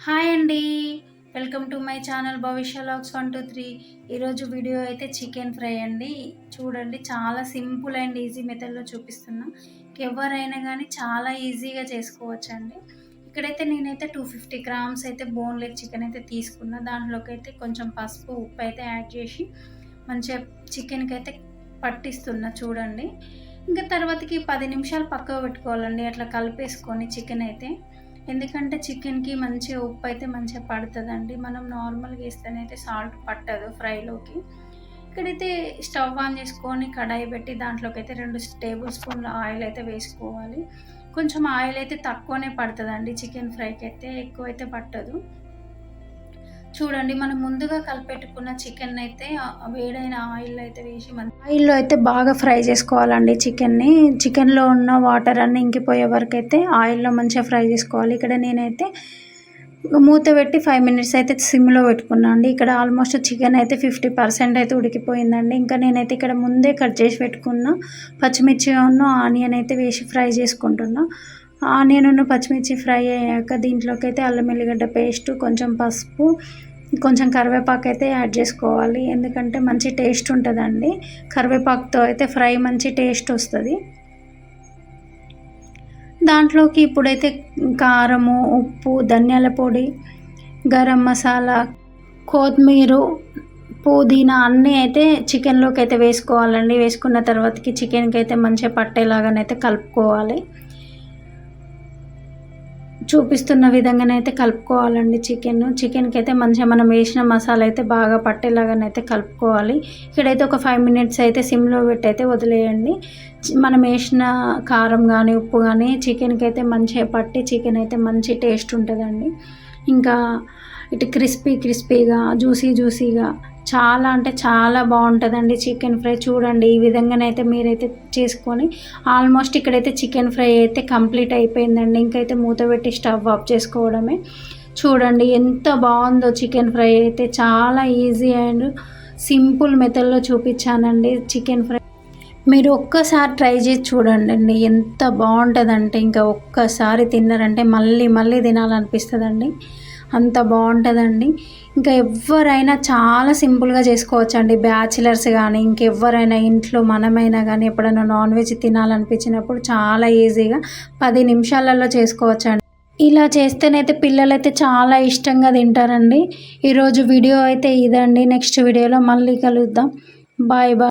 Hi అండి. Welcome to my channel భవిష్య vlogs 123. ఈరోజు వీడియో అయితే చికెన్ ఫ్రై అండి. చూడండి, చాలా సింపుల్ అండ్ ఈజీ మెథడ్లో చూపిస్తున్నా. ఎవరైనా కానీ చాలా ఈజీగా చేసుకోవచ్చండి. ఇక్కడైతే నేనైతే 250 గ్రామ్స్ అయితే బోన్లెస్ చికెన్ అయితే తీసుకున్నా. దాంట్లోకి అయితే కొంచెం పసుపు, ఉప్పు అయితే యాడ్ చేసి మంచిగా చికెన్కి అయితే పట్టిస్తున్నా చూడండి. ఇంకా తర్వాతకి 10 నిమిషాలు పక్కకు పెట్టుకోవాలండి, అట్లా కలిపేసుకొని చికెన్ అయితే. ఎందుకంటే చికెన్కి మంచిగా ఉప్పు అయితే మంచిగా పడుతుందండి. మనం నార్మల్గా వేస్తేనైతే సాల్ట్ పట్టదు ఫ్రైలోకి. ఇక్కడైతే స్టవ్ ఆన్ చేసుకొని కడాయి పెట్టి దాంట్లోకి అయితే 2 టేబుల్ స్పూన్ల ఆయిల్ అయితే వేసుకోవాలి. కొంచెం ఆయిల్ అయితే తక్కువనే పడుతుందండి చికెన్ ఫ్రైకి అయితే, ఎక్కువైతే పట్టదు. చూడండి, మనం ముందుగా కలిపెట్టుకున్న చికెన్ అయితే వేడైన ఆయిల్ అయితే వేసి ఆయిల్లో అయితే బాగా ఫ్రై చేసుకోవాలండి చికెన్ని. చికెన్లో ఉన్న వాటర్ అన్నీ ఇంకిపోయే వరకు అయితే ఆయిల్లో మంచిగా ఫ్రై చేసుకోవాలి. ఇక్కడ నేనైతే మూత పెట్టి 5 మినిట్స్ అయితే సిమ్లో పెట్టుకున్నాను అండి. ఇక్కడ ఆల్మోస్ట్ చికెన్ అయితే 50% అయితే ఉడికిపోయిందండి. ఇంకా నేనైతే ఇక్కడ ముందే కట్ చేసి పెట్టుకున్న పచ్చిమిర్చి ఆనియన్ అయితే వేసి ఫ్రై చేసుకుంటున్నా. ఆనియన్ పచ్చిమిర్చి ఫ్రై అయ్యాక దీంట్లోకి అయితే అల్లం ఎల్లిగడ్డ పేస్ట్, కొంచెం పసుపు, కొంచెం కరివేపాకు అయితే యాడ్ చేసుకోవాలి. ఎందుకంటే మంచి టేస్ట్ ఉంటుందండి. కరివేపాకుతో అయితే ఫ్రై మంచి టేస్ట్ వస్తుంది. దాంట్లోకి ఇప్పుడైతే కారము, ఉప్పు, ధనియాల పొడి, గరం మసాలా, కొత్తిమీర, పుదీనా అన్నీ అయితే చికెన్లోకి అయితే వేసుకోవాలండి. వేసుకున్న తర్వాతకి చికెన్కి అయితే మంచిగా పట్టేలాగానైతే కలుపుకోవాలి. చూపిస్తున్న విధంగానైతే కలుపుకోవాలండి. చికెన్కి అయితే మంచిగా మనం వేసిన మసాలా అయితే బాగా పట్టేలాగానైతే కలుపుకోవాలి. ఇక్కడైతే ఒక 5 మినిట్స్ అయితే సిమ్లో పెట్టి అయితే వదిలేయండి. మనం వేసిన కారం కానీ ఉప్పు కానీ చికెన్కి అయితే మంచిగా పట్టి చికెన్ అయితే మంచి టేస్ట్ ఉంటుందండి. ఇంకా ఇటు క్రిస్పీగా జ్యూసీగా చాలా అంటే చాలా బాగుంటుందండి చికెన్ ఫ్రై. చూడండి, ఈ విధంగానైతే మీరైతే చేసుకొని ఆల్మోస్ట్ ఇక్కడైతే చికెన్ ఫ్రై అయితే కంప్లీట్ అయిపోయిందండి. ఇంకైతే మూత పెట్టి స్టవ్ ఆఫ్ చేసుకోవడమే. చూడండి ఎంత బాగుందో చికెన్ ఫ్రై అయితే. చాలా ఈజీ అండ్ సింపుల్ మెథడ్లో చూపించానండి చికెన్ ఫ్రై. మీరు ఒక్కసారి ట్రై చేసి చూడండి, ఎంత బాగుంటుందంటే ఇంకా ఒక్కసారి తిన్నారంటే మళ్ళీ తినాలనిపిస్తుందండి. అంత బాగుంటుందండి. ఇంకా ఎవరైనా చాలా సింపుల్గా చేసుకోవచ్చండి. బ్యాచిలర్స్ కానీ ఇంకెవరైనా ఇంట్లో మనమైనా కానీ ఎప్పుడైనా నాన్ వెజ్ తినాలనిపించినప్పుడు చాలా ఈజీగా 10 నిమిషాలలో చేసుకోవచ్చండి. ఇలా చేస్తేనైతే పిల్లలైతే చాలా ఇష్టంగా తింటారండి. ఈరోజు వీడియో అయితే ఇదండి. నెక్స్ట్ వీడియోలో మళ్ళీ కలుద్దాం. బాయ్.